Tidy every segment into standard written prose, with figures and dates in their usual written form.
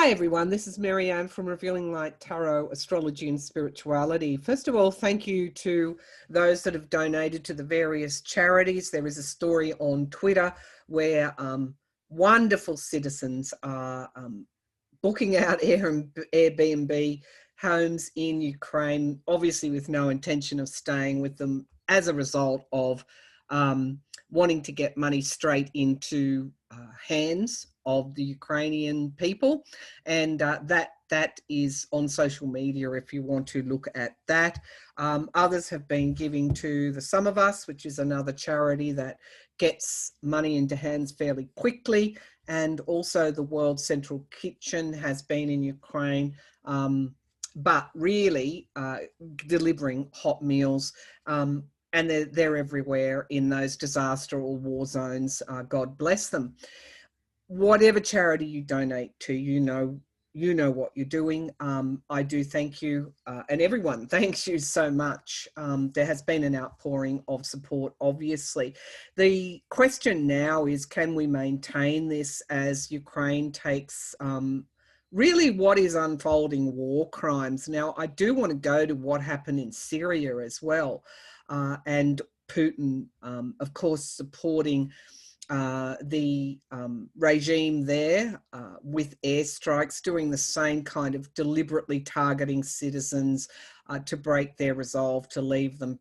Hi everyone, this is Marianne from Revealing Light Tarot, Astrology and Spirituality. First of all, thank you to those that have donated to the various charities. There is a story on Twitter where wonderful citizens are booking out Airbnb homes in Ukraine, obviously with no intention of staying with them as a result of wanting to get money straight into hands of the Ukrainian people. And that is on social media if you want to look at that. Others have been giving to the Some of Us, which is another charity that gets money into hands fairly quickly. And also the World Central Kitchen has been in Ukraine, but really delivering hot meals. And they're everywhere in those disaster or war zones. God bless them. Whatever charity you donate to, you know what you're doing. I do thank you, and everyone thanks you so much. There has been an outpouring of support, obviously. The question now is, can we maintain this as Ukraine takes really what is unfolding war crimes? Now, I do want to go to what happened in Syria as well, and Putin, of course, supporting the regime there with airstrikes, doing the same kind of deliberately targeting citizens to break their resolve, to leave them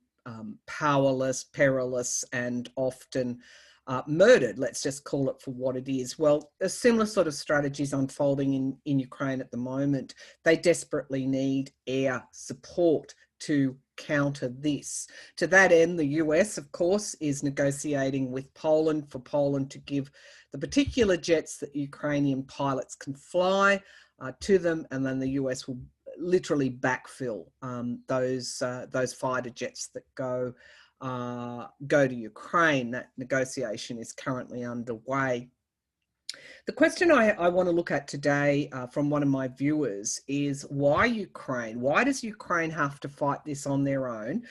powerless, perilous, and often murdered. Let's just call it for what it is. Well, a similar sort of strategy is unfolding in Ukraine at the moment. They desperately need air support to counter this. To that end, the US, of course, is negotiating with Poland for Poland to give the particular jets that Ukrainian pilots can fly to them, and then the US will literally backfill those fighter jets that go to Ukraine. That negotiation is currently underway. The question I want to look at today from one of my viewers is, why Ukraine? Why does Ukraine have to fight this on their own?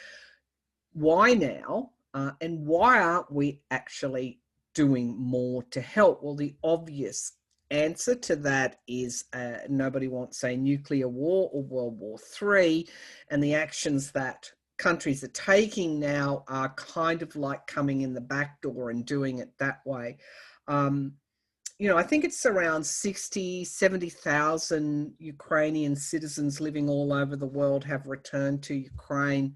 Why now? And why aren't we actually doing more to help? Well, the obvious answer to that is nobody wants a nuclear war or World War III, and the actions that countries are taking now are kind of like coming in the back door and doing it that way. You know, I think it's around 60, 70,000 Ukrainian citizens living all over the world have returned to Ukraine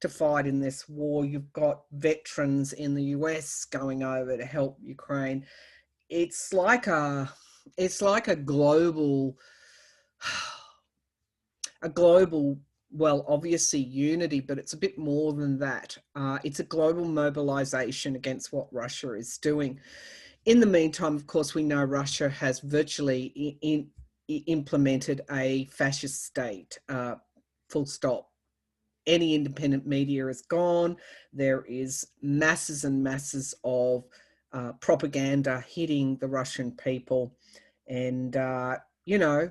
to fight in this war. You've got veterans in the US going over to help Ukraine. It's like a global, well, obviously unity, but it's a bit more than that. It's a global mobilization against what Russia is doing. In the meantime, of course, we know Russia has virtually implemented a fascist state, full stop. Any independent media is gone. There is masses and masses of propaganda hitting the Russian people. And, you know,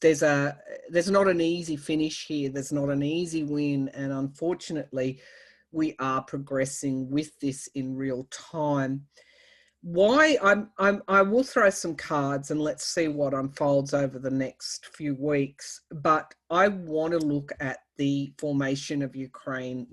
there's not an easy finish here. There's not an easy win. And unfortunately, we are progressing with this in real time. Why I will throw some cards and let's see what unfolds over the next few weeks. But I want to look at the formation of Ukraine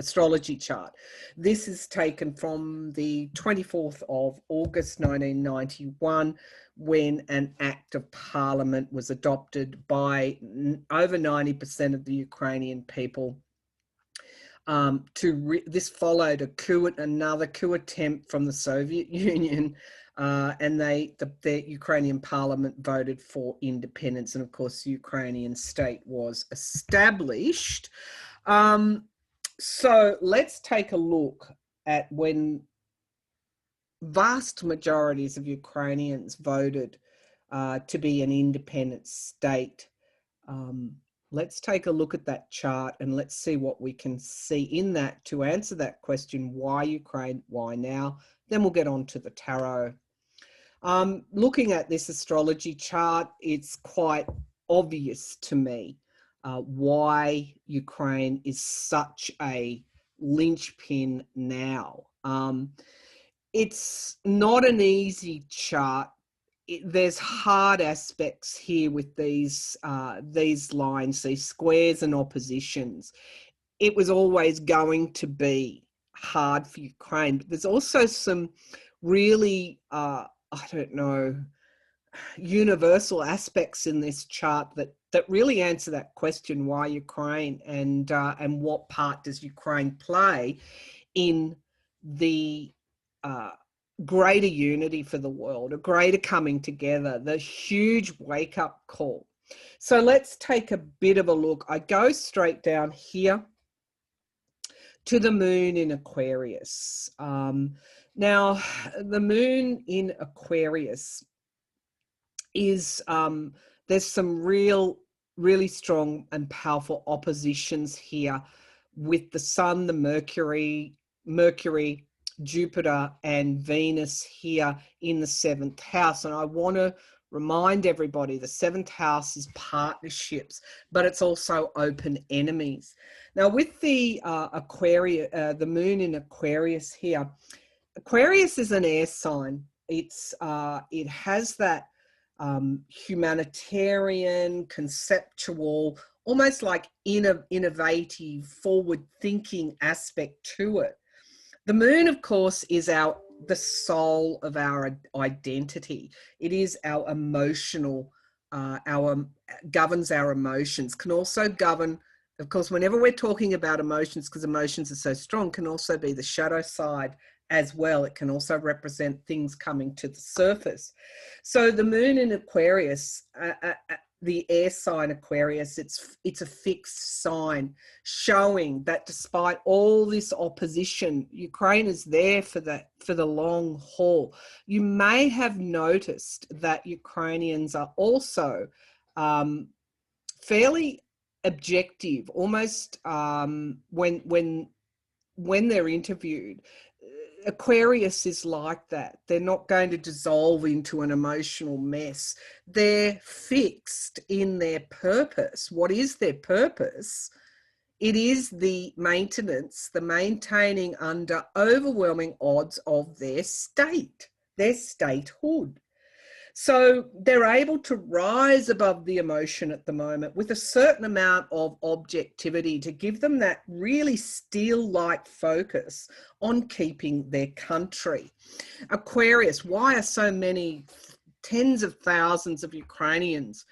astrology chart. This is taken from the 24th of August 1991, when an act of parliament was adopted by over 90% of the Ukrainian people. This followed another coup attempt from the Soviet Union, and the Ukrainian parliament voted for independence, and of course the Ukrainian state was established. So let's take a look at when vast majorities of Ukrainians voted to be an independent state. Let's take a look at that chart and let's see what we can see in that to answer that question, why Ukraine, why now? Then we'll get on to the tarot. Looking at this astrology chart, it's quite obvious to me why Ukraine is such a linchpin now. It's not an easy chart there's hard aspects here with these lines, these squares and oppositions. It was always going to be hard for Ukraine, but there's also some really, I don't know, universal aspects in this chart that really answer that question: why Ukraine, and what part does Ukraine play in the greater unity for the world, a greater coming together, the huge wake-up call. So let's take a bit of a look. I go straight down here to the moon in Aquarius. Now, the moon in Aquarius is, there's some really strong and powerful oppositions here with the Sun, the Mercury, Jupiter and Venus here in the 7th house. And I want to remind everybody the 7th house is partnerships, but it's also open enemies. Now with the the moon in Aquarius here, Aquarius is an air sign. It has that humanitarian, conceptual, almost like innovative, forward-thinking aspect to it. The moon, of course, is the soul of our identity. It is our emotional, governs our emotions, can also govern, of course, whenever we're talking about emotions, because emotions are so strong, can also be the shadow side as well. It can also represent things coming to the surface. So the moon in Aquarius, the air sign Aquarius, it's a fixed sign, showing that despite all this opposition, Ukraine is there for the long haul. You may have noticed that Ukrainians are also fairly objective, almost when they're interviewed. Aquarius is like that. They're not going to dissolve into an emotional mess. They're fixed in their purpose. What is their purpose? It is the maintenance, the maintaining under overwhelming odds of their state, their statehood. So they're able to rise above the emotion at the moment with a certain amount of objectivity to give them that really steel-like focus on keeping their country. Aquarius, why are so many tens of thousands of Ukrainians,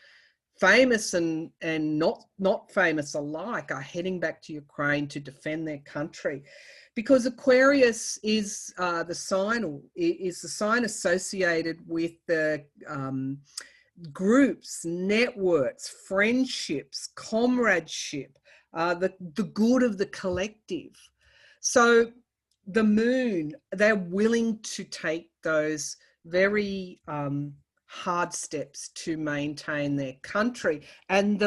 famous and not famous alike, are heading back to Ukraine to defend their country? Because Aquarius is the sign associated with the groups, networks, friendships, comradeship, the good of the collective. So the moon, they're willing to take those very hard steps to maintain their country. And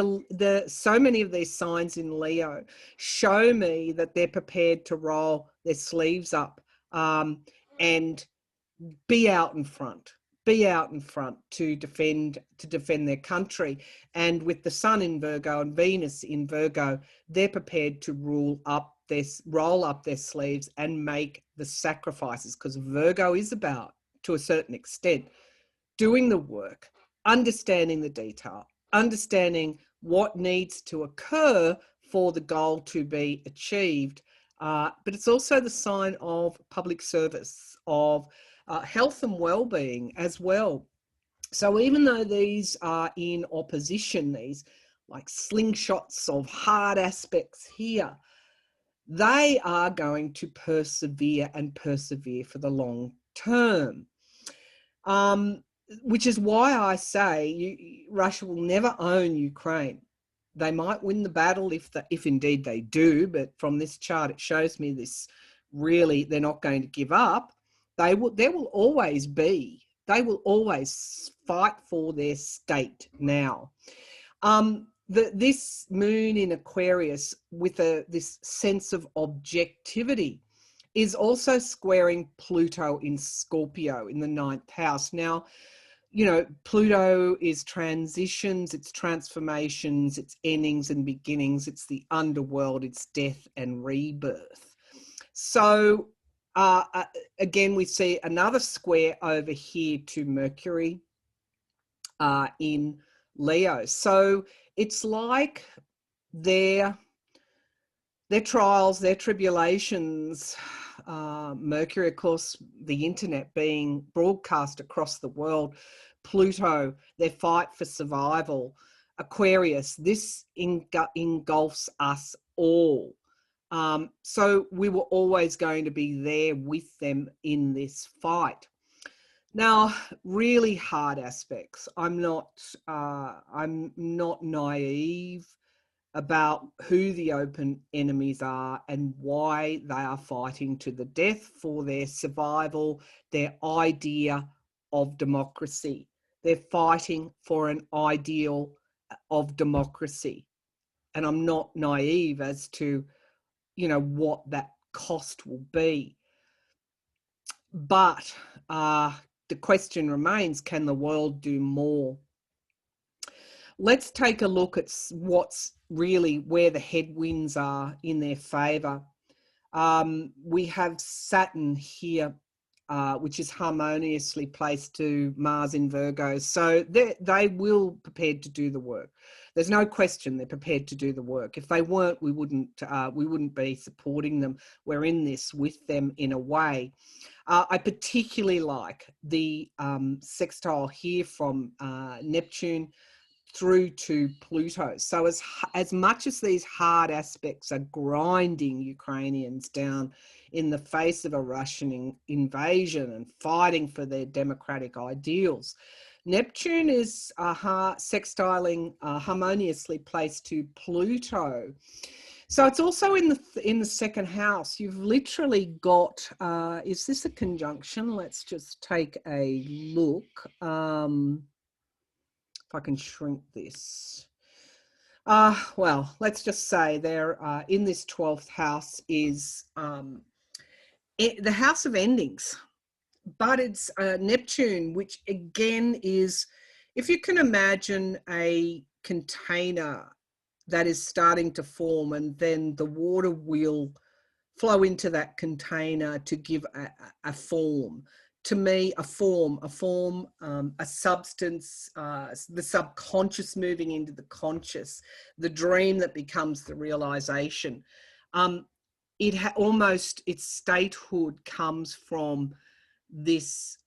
so many of these signs in Leo show me that they're prepared to roll their sleeves up and be out in front to defend their country. And with the Sun in Virgo and Venus in Virgo, they're prepared to roll up their sleeves and make the sacrifices, because Virgo is about, to a certain extent, doing the work, understanding the detail, understanding what needs to occur for the goal to be achieved. But it's also the sign of public service, of health and well-being as well. So even though these are in opposition, these like slingshots of hard aspects here, they are going to persevere for the long term. Which is why I say Russia will never own Ukraine. They might win the battle if indeed they do, but from this chart it shows me this really, they're not going to give up. They will always fight for their state now. This moon in Aquarius with this sense of objectivity is also squaring Pluto in Scorpio in the 9th house. Now, you know, Pluto is transitions, it's transformations, it's endings and beginnings, it's the underworld, it's death and rebirth. So again, we see another square over here to Mercury in Leo. So it's like their trials, their tribulations, Mercury, of course, the internet being broadcast across the world, Pluto, their fight for survival, Aquarius, this engulfs us all. So we were always going to be there with them in this fight. Now, really hard aspects. I'm not naive about who the open enemies are and why they are fighting to the death for their survival, their idea of democracy. They're fighting for an ideal of democracy. And I'm not naive as to, what that cost will be. But the question remains, can the world do more? Let's take a look at what's really where the headwinds are in their favour. We have Saturn here, which is harmoniously placed to Mars in Virgo. So they will prepared to do the work. There's no question they're prepared to do the work. If they weren't, we wouldn't be supporting them. We're in this with them in a way. I particularly like the sextile here from Neptune through to Pluto. So as much as these hard aspects are grinding Ukrainians down in the face of a Russian invasion and fighting for their democratic ideals, Neptune is sextiling harmoniously placed to Pluto. So it's also in the second house. You've literally got, is this a conjunction? Let's just take a look. If I can shrink this. Well, let's just say they're in this 12th house is the house of endings, but it's Neptune, which again is, if you can imagine a container that is starting to form and then the water will flow into that container to give a form. To me, a form, a substance, the subconscious moving into the conscious, the dream that becomes the realization. Its statehood comes from this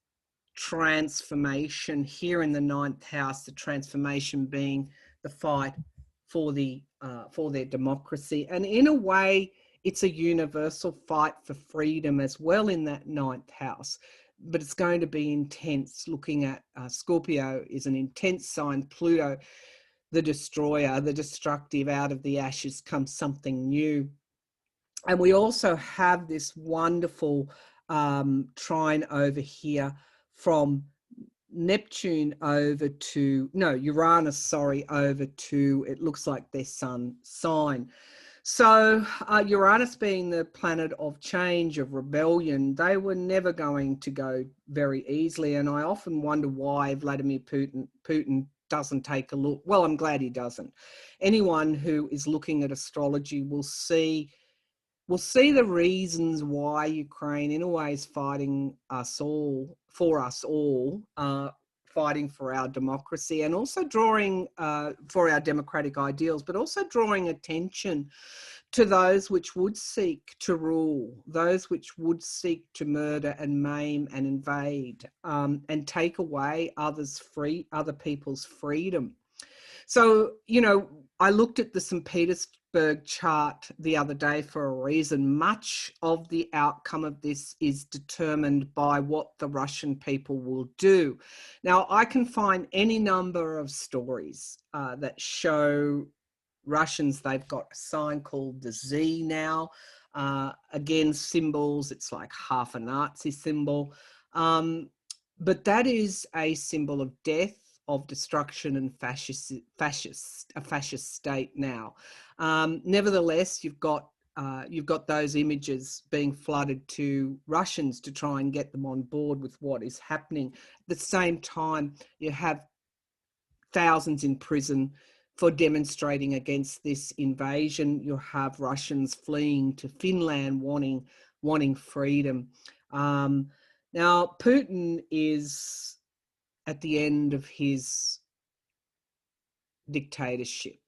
transformation here in the 9th house, the transformation being the fight for their democracy. And in a way, it's a universal fight for freedom as well in that 9th house. But it's going to be intense. Looking at Scorpio is an intense sign. Pluto, the destroyer, the destructive, out of the ashes comes something new. And we also have this wonderful trine over here from Neptune over to, Uranus, over to, it looks like their sun sign. So Uranus being the planet of change, of rebellion, they were never going to go very easily. And I often wonder why Vladimir Putin doesn't take a look. Well, I'm glad he doesn't. Anyone who is looking at astrology will see the reasons why Ukraine, in a way, is fighting for us all, fighting for our democracy, and also drawing for our democratic ideals, but also drawing attention to those which would seek to rule, those which would seek to murder and maim and invade, and take away other people's freedom. So, I looked at the St. Petersburg chart the other day for a reason. Much of the outcome of this is determined by what the Russian people will do. Now, I can find any number of stories that show Russians, they've got a sign called the Z now. Again, symbols, it's like half a Nazi symbol. But that is a symbol of death, of destruction and a fascist state now. Nevertheless, you've got those images being flooded to Russians to try and get them on board with what is happening. At the same time, you have thousands in prison for demonstrating against this invasion. You have Russians fleeing to Finland, wanting freedom. Now, Putin is at the end of his dictatorship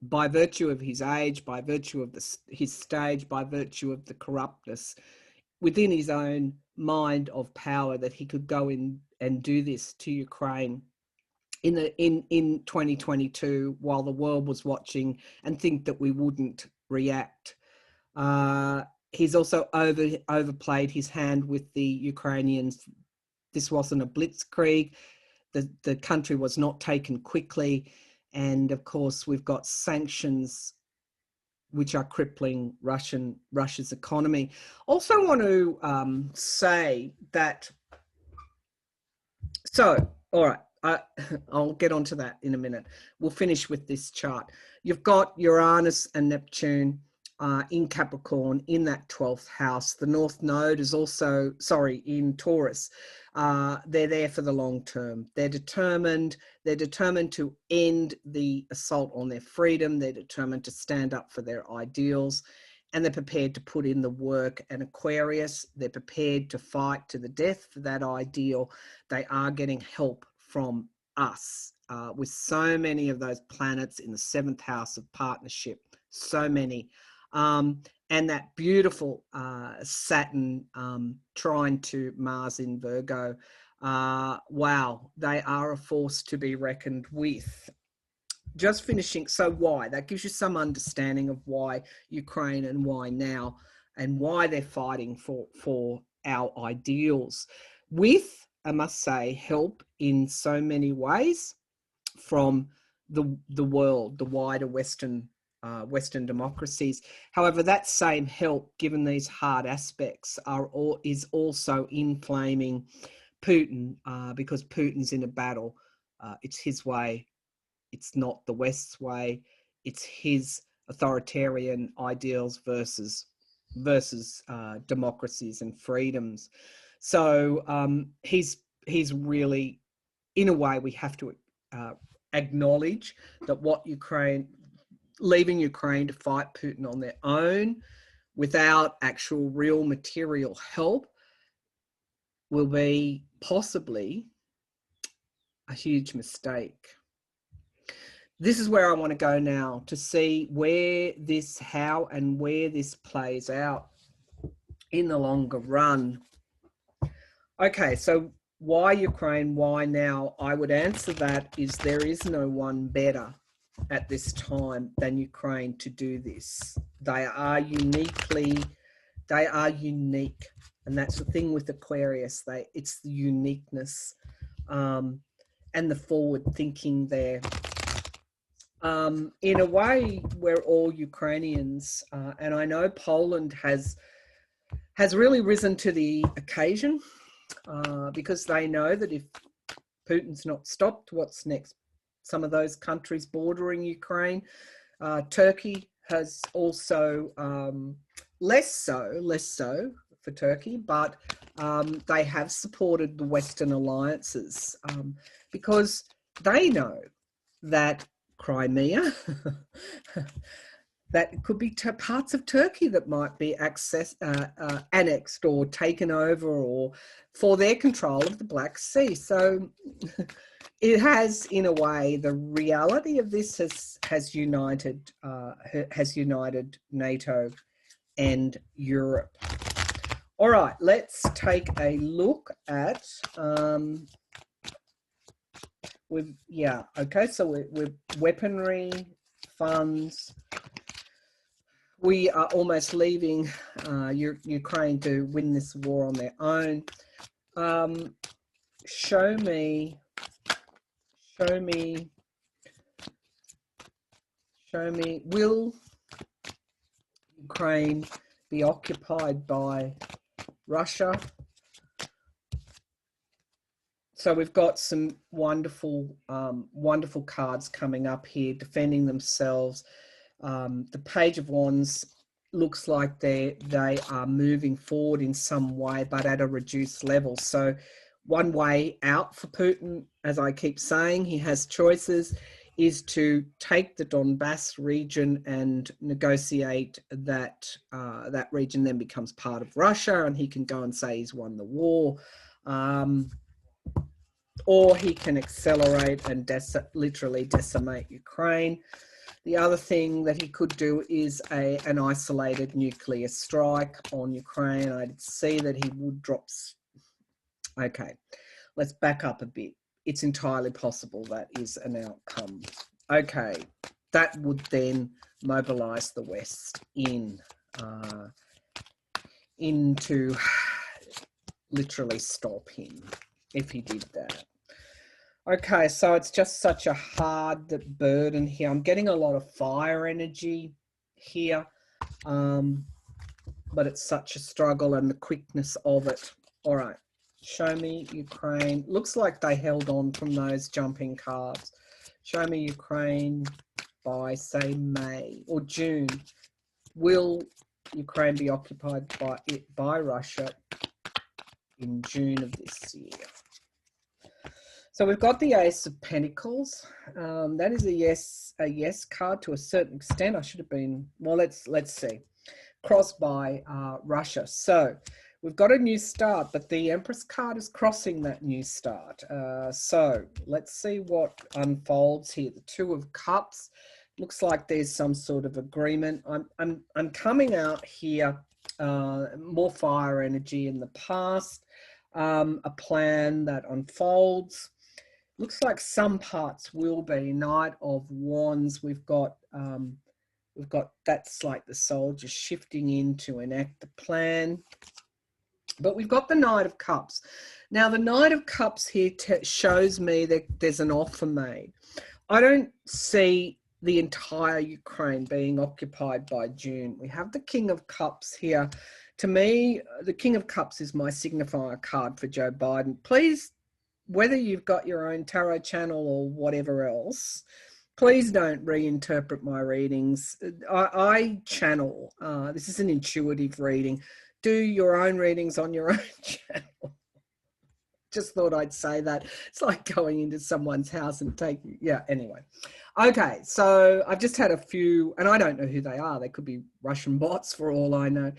by virtue of his age, by virtue of his stage, by virtue of the corruptness within his own mind of power, that he could go in and do this to Ukraine in 2022 while the world was watching, and think that we wouldn't react. He's also overplayed his hand with the Ukrainians. This wasn't a blitzkrieg. The country was not taken quickly. And of course, we've got sanctions which are crippling Russia's economy. Also want to say that, so, all right, I'll get onto that in a minute. We'll finish with this chart. You've got Uranus and Neptune in Capricorn in that 12th house. The North Node is also, in Taurus. They're there for the long term. They're determined to end the assault on their freedom. They're determined to stand up for their ideals, and they're prepared to put in the work. And Aquarius, they're prepared to fight to the death for that ideal. They are getting help from us with so many of those planets in the 7th house of partnership, so many. And that beautiful Saturn trine to Mars in Virgo. Wow, they are a force to be reckoned with. Just finishing, so why? That gives you some understanding of why Ukraine and why now, and why they're fighting for our ideals. With, I must say, help in so many ways from the world, the wider Western democracies. However, that same help, given these hard aspects, is also inflaming Putin, because Putin's in a battle. It's his way. It's not the West's way. It's his authoritarian ideals versus democracies and freedoms. So he's really, in a way, we have to acknowledge that leaving Ukraine to fight Putin on their own without actual real material help will be possibly a huge mistake. This is where I want to go now to see how and where this plays out in the longer run. Okay, so why Ukraine? Why now? I would answer that is there is no one better at this time than Ukraine to do this. They are unique, and that's the thing with Aquarius. It's the uniqueness and the forward thinking there. In a way, we're all Ukrainians, and I know Poland has really risen to the occasion, because they know that if Putin's not stopped, what's next? Some of those countries bordering Ukraine. Turkey has also, less so for Turkey, but they have supported the Western alliances because they know that Crimea, that could be parts of Turkey that might be annexed or taken over, or for their control of the Black Sea. So it has, in a way, the reality of this has united NATO and Europe. All right, let's take a look at so we're weaponry, funds. We are almost leaving Ukraine to win this war on their own. Show me, will Ukraine be occupied by Russia? So we've got some wonderful cards coming up here, defending themselves. The Page of Wands looks like they are moving forward in some way, but at a reduced level. So one way out for Putin, as I keep saying, he has choices, is to take the Donbass region and negotiate that. That region then becomes part of Russia, and he can go and say he's won the war. or he can accelerate and literally decimate Ukraine. The other thing that he could do is an isolated nuclear strike on Ukraine. I'd see that he would drop. Okay, let's back up a bit. It's entirely possible that is an outcome. Okay, that would then mobilize the West into literally stop him if he did that. Okay, so it's just such a hard burden here. I'm getting a lot of fire energy here, but it's such a struggle and the quickness of it. All right, show me Ukraine. Looks like they held on from those jumping cards. Show me Ukraine by, say, May or June. Will Ukraine be occupied by Russia in June of this year? So we've got the Ace of Pentacles. That is a yes card to a certain extent. I should have been, well, let's see. Crossed by Russia. So we've got a new start, but the Empress card is crossing that new start. So let's see what unfolds here. The Two of Cups. Looks like there's some sort of agreement. I'm coming out here, more fire energy in the past, a plan that unfolds. Looks like some parts will be Knight of Wands. We've got that's like the soldier shifting in to enact the plan. But we've got the Knight of Cups. Now the Knight of Cups here shows me that there's an offer made. I don't see the entire Ukraine being occupied by June. We have the King of Cups here. To me, the King of Cups is my signifier card for Joe Biden. Please, whether you've got your own tarot channel or whatever else, please don't reinterpret my readings. I channel. This is an intuitive reading. Do your own readings on your own channel. Just thought I'd say that. It's like going into someone's house and taking, yeah, anyway. Okay, so I've just had a few, and I don't know who they are. They could be Russian bots for all I know.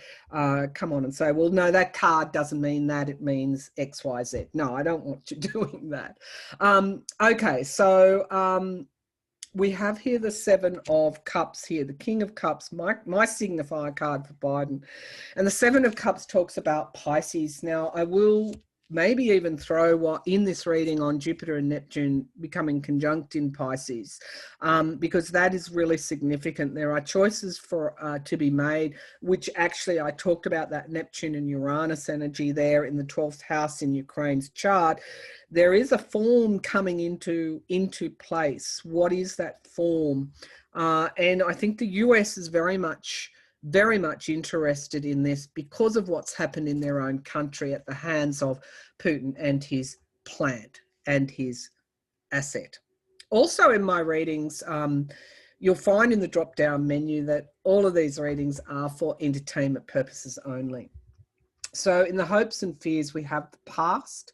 Come on and say, well, no, that card doesn't mean that. It means X, Y, Z. No, I don't want you doing that. Okay, so we have here the Seven of Cups here, the King of Cups, my signifier card for Biden. And the Seven of Cups talks about Pisces. Now, I will maybe even throw in this reading on Jupiter and Neptune becoming conjunct in Pisces, because that is really significant. There are choices to be made, which actually I talked about that Neptune and Uranus energy there in the 12th house in Ukraine's chart. There is a form coming into place. What is that form? And I think the US is very much interested in this because of what's happened in their own country at the hands of Putin and his plant and his asset. Also in my readings, you'll find in the drop-down menu that all of these readings are for entertainment purposes only. So in the hopes and fears, we have the past,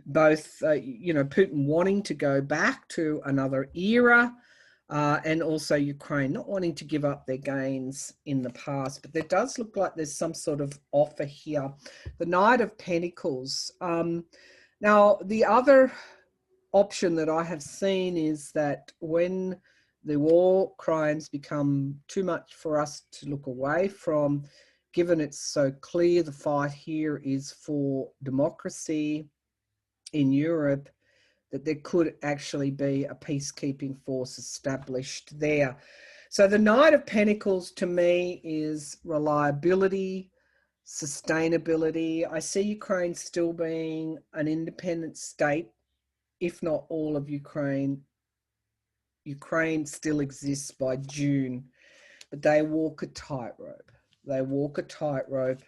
both, Putin wanting to go back to another era, and also Ukraine not wanting to give up their gains in the past. But there does look like there's some sort of offer here. The Knight of Pentacles. Now, the other option that I have seen is that when the war crimes become too much for us to look away from, given it's so clear the fight here is for democracy in Europe, that there could actually be a peacekeeping force established there. So the Knight of Pentacles to me is reliability, sustainability. I see Ukraine still being an independent state, if not all of Ukraine. Ukraine still exists by June, but they walk a tightrope. They walk a tightrope,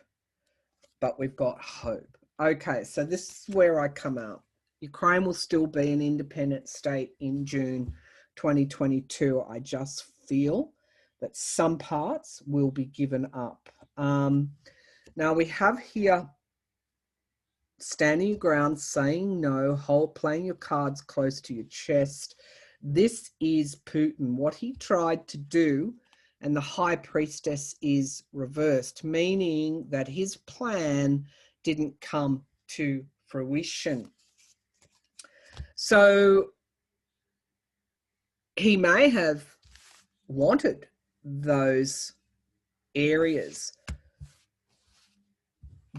but we've got hope. Okay, so this is where I come out. Ukraine will still be an independent state in June 2022. I just feel that some parts will be given up. Now we have here standing your ground, saying no, playing your cards close to your chest. This is Putin. What he tried to do, and the High Priestess is reversed, meaning that his plan didn't come to fruition. So he may have wanted those areas,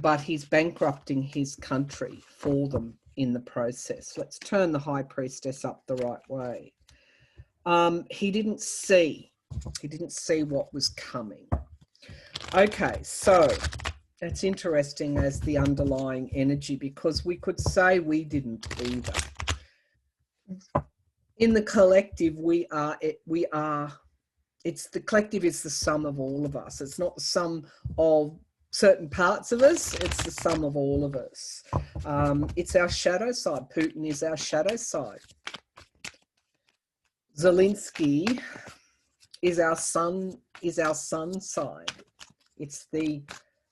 but he's bankrupting his country for them in the process. Let's turn the High Priestess up the right way. He didn't see what was coming. Okay, so that's interesting as the underlying energy, because we could say we didn't either. In the collective, it's the collective is the sum of all of us. It's not the sum of certain parts of us, it's the sum of all of us. It's our shadow side. Putin is our shadow side. Zelensky is our sun side. It's the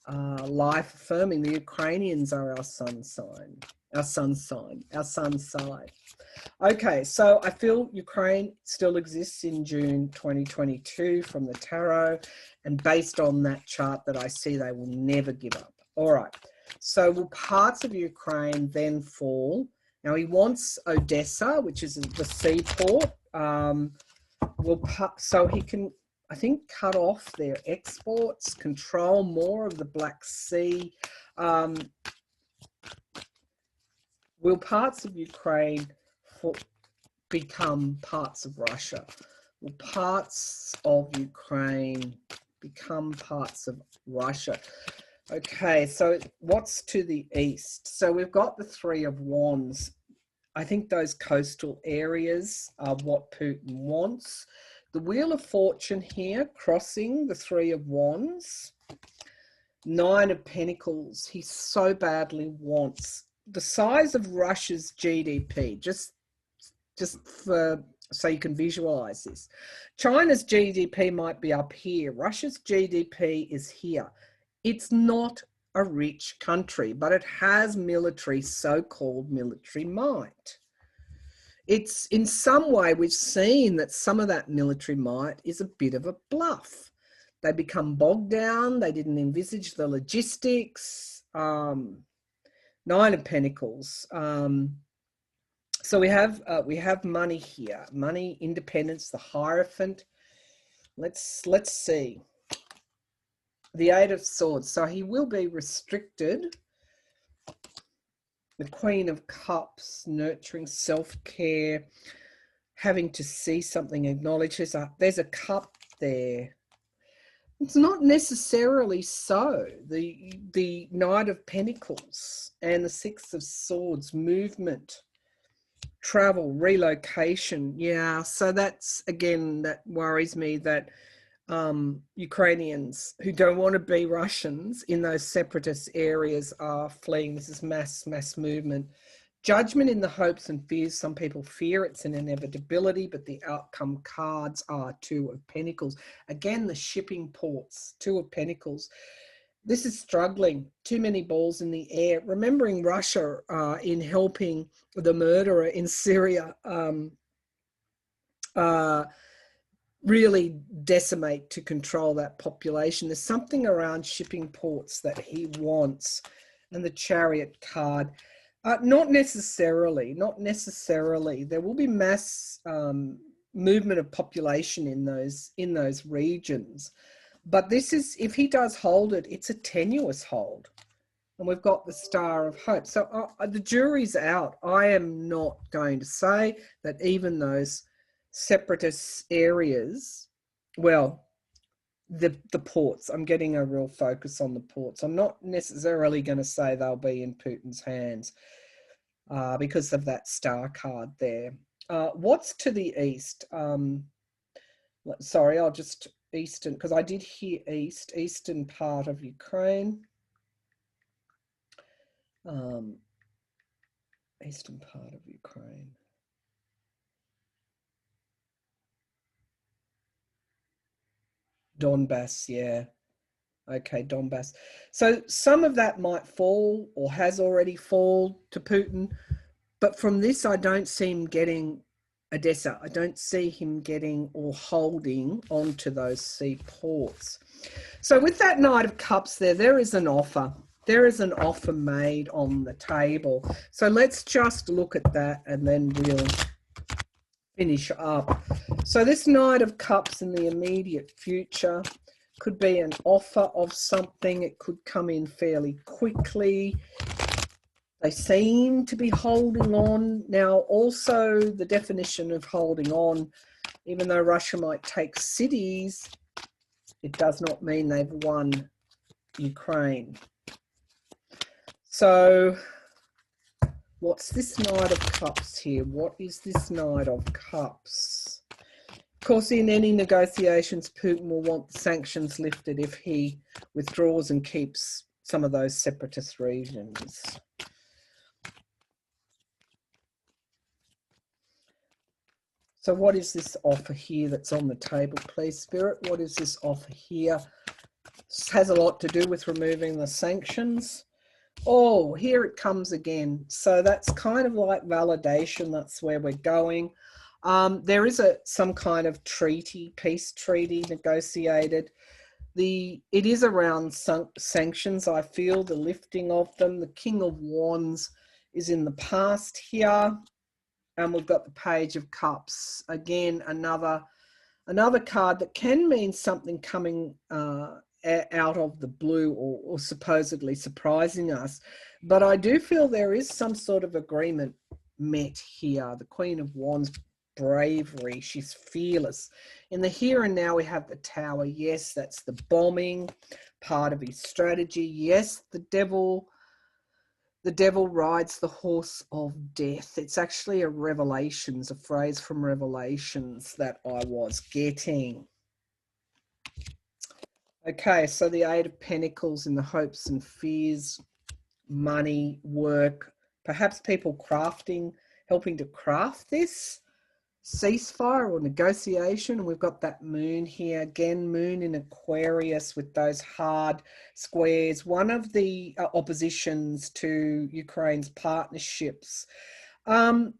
life affirming. The Ukrainians are our sun sign, our sun side. Okay, so I feel Ukraine still exists in June 2022 from the tarot, and based on that chart that I see, they will never give up. All right, so will parts of Ukraine then fall? Now he wants Odessa, which is the seaport. So he can, I think, cut off their exports, control more of the Black Sea. Will parts of Ukraine become parts of Russia? Will parts of Ukraine become parts of Russia? Okay, so what's to the east? So we've got the Three of Wands. I think those coastal areas are what Putin wants. The Wheel of Fortune here, crossing the Three of Wands. Nine of Pentacles, he so badly wants the size of Russia's GDP, just for, so you can visualize this. China's GDP might be up here. Russia's GDP is here. It's not a rich country, but it has military, so-called military might. It's in some way, we've seen that some of that military might is a bit of a bluff. They become bogged down. They didn't envisage the logistics. Nine of Pentacles. So we have money here. Money, independence, the Hierophant. Let's see. The Eight of Swords. So he will be restricted. The Queen of Cups, nurturing, self-care, having to see something, acknowledge. There's a cup there. It's not necessarily so. The Knight of Pentacles and the Six of Swords, movement, travel, relocation. Yeah, so that's, again, that worries me that Ukrainians who don't want to be Russians in those separatist areas are fleeing. This is mass movement. Judgment in the hopes and fears. Some people fear it's an inevitability, but the outcome cards are Two of Pentacles. Again, the shipping ports, Two of Pentacles. This is struggling. Too many balls in the air. Remembering Russia in helping the murderer in Syria really decimate to control that population. There's something around shipping ports that he wants. And the Chariot card, not necessarily. There will be mass movement of population in those regions. But this is, if he does hold it, it's a tenuous hold. And we've got the Star of Hope. So the jury's out. I am not going to say that even those separatist areas, well, the ports, I'm getting a real focus on the ports. I'm not necessarily going to say they'll be in Putin's hands because of that star card there. What's to the east? Sorry, I'll just eastern, because I did hear eastern part of Ukraine. Eastern part of Ukraine. Donbass, yeah. Okay, Donbass. So some of that might fall or has already fallen to Putin. But from this, I don't see him getting Odessa. I don't see him getting or holding onto those seaports. So with that Knight of Cups there is an offer. There is an offer made on the table. So let's just look at that and then we'll finish up. So this Knight of Cups in the immediate future could be an offer of something. It could come in fairly quickly. They seem to be holding on. Now, also the definition of holding on, even though Russia might take cities, it does not mean they've won Ukraine. So what's this Knight of Cups here? What is this Knight of Cups? Of course, in any negotiations, Putin will want the sanctions lifted if he withdraws and keeps some of those separatist regions. So what is this offer here that's on the table, please, Spirit? What is this offer here? This has a lot to do with removing the sanctions. Oh, here it comes again. So that's kind of like validation. That's where we're going. There is some kind of treaty, peace treaty negotiated. It is around sanctions, I feel, the lifting of them. The King of Wands is in the past here. And we've got the Page of Cups. Again, another card that can mean something coming out of the blue or supposedly surprising us. But I do feel there is some sort of agreement met here. The Queen of Wands, bravery. She's fearless. In the here and now, we have the Tower. Yes, that's the bombing, part of his strategy. Yes, the devil rides the horse of death. It's actually a phrase from Revelations that I was getting. Okay, so the Eight of Pentacles in the hopes and fears, money, work, perhaps people helping to craft this ceasefire or negotiation. And we've got that moon here, again, moon in Aquarius with those hard squares. One of the oppositions to Ukraine's partnerships. One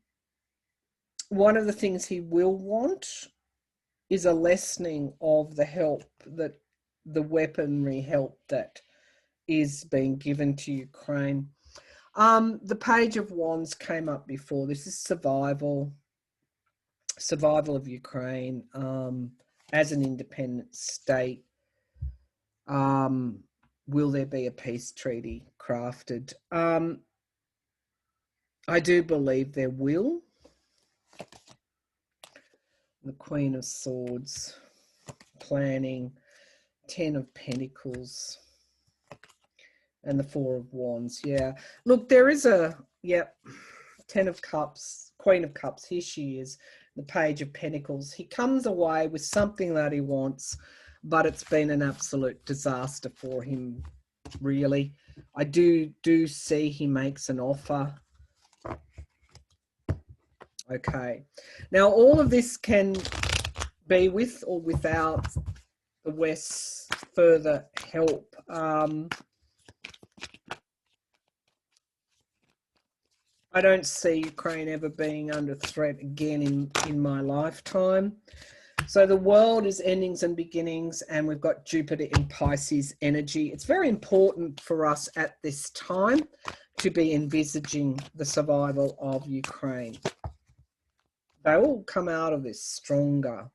of the things he will want is a lessening of the help, that the weaponry help that is being given to Ukraine. The Page of Wands came up before. This is survival of Ukraine as an independent state. Will there be a peace treaty crafted? I do believe there will. The Queen of Swords, planning, 10 of Pentacles, and the Four of Wands. Yeah, look, there is Ten of Cups, Queen of Cups, here she is, the Page of Pentacles. He comes away with something that he wants, but it's been an absolute disaster for him, really. I do see he makes an offer. Okay. Now, all of this can be with or without the West's further help. I don't see Ukraine ever being under threat again in my lifetime. So the world is endings and beginnings, and we've got Jupiter in Pisces energy. It's very important for us at this time to be envisaging the survival of Ukraine. They will come out of this stronger.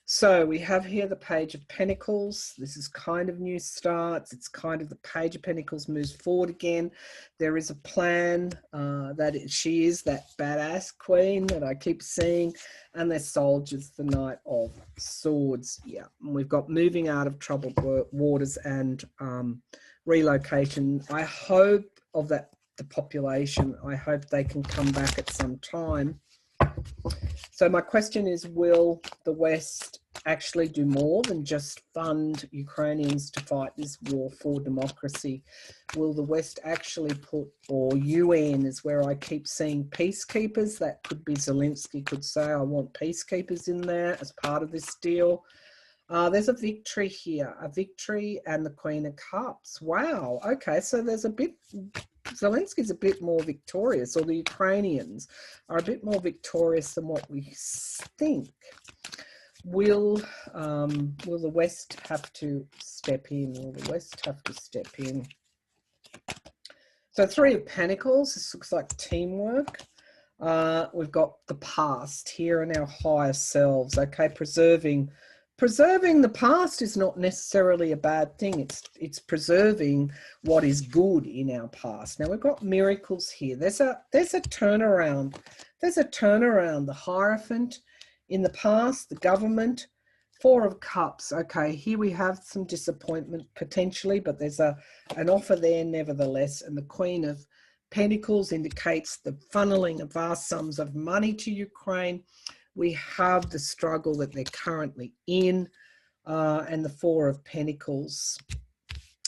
So we have here the Page of Pentacles. This is kind of new starts. It's kind of the Page of Pentacles moves forward again. There is a plan she is that badass queen that I keep seeing. And there's soldiers, the Knight of Swords. Yeah, and we've got moving out of troubled waters and relocation. I hope the population, I hope they can come back at some time. So my question is, will the West actually do more than just fund Ukrainians to fight this war for democracy? Will the West actually put, or UN is where I keep seeing peacekeepers? That could be Zelensky could say, I want peacekeepers in there as part of this deal. There's a victory here, a victory and the Queen of Cups. Wow. Okay, so there's a bit, Zelensky's a bit more victorious, or the Ukrainians are a bit more victorious than what we think. Will the West have to step in? Will the West have to step in? So Three of Pentacles, this looks like teamwork. We've got the past here and our higher selves. Okay, preserving the past is not necessarily a bad thing. It's preserving what is good in our past. Now we've got miracles here. There's a turnaround. There's a turnaround. The Hierophant in the past, the government. Four of Cups. Okay, here we have some disappointment potentially, but there's an offer there nevertheless. And the Queen of Pentacles indicates the funneling of vast sums of money to Ukraine. We have the struggle that they're currently in, and the Four of Pentacles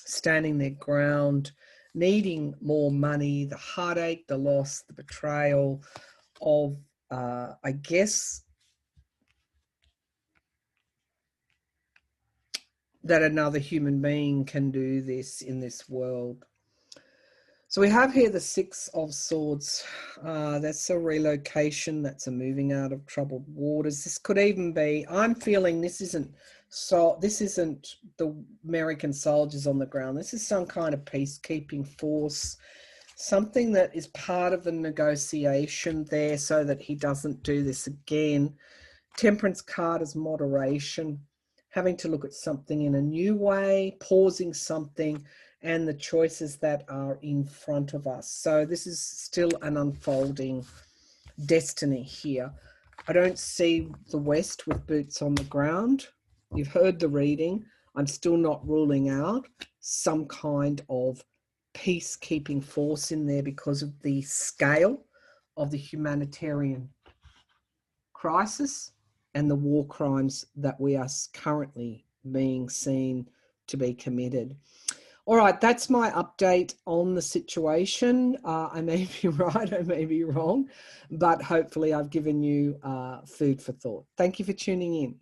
standing their ground, needing more money, the heartache, the loss, the betrayal of, I guess, that another human being can do this in this world. So we have here the Six of Swords. That's a relocation. That's a moving out of troubled waters. This could even be, I'm feeling this isn't the American soldiers on the ground. This is some kind of peacekeeping force, something that is part of the negotiation there so that he doesn't do this again. Temperance card is moderation, having to look at something in a new way, pausing something, and the choices that are in front of us. So this is still an unfolding destiny here. I don't see the West with boots on the ground. You've heard the reading. I'm still not ruling out some kind of peacekeeping force in there because of the scale of the humanitarian crisis and the war crimes that we are currently being seen to be committed. All right, that's my update on the situation. I may be right, I may be wrong, but hopefully I've given you food for thought. Thank you for tuning in.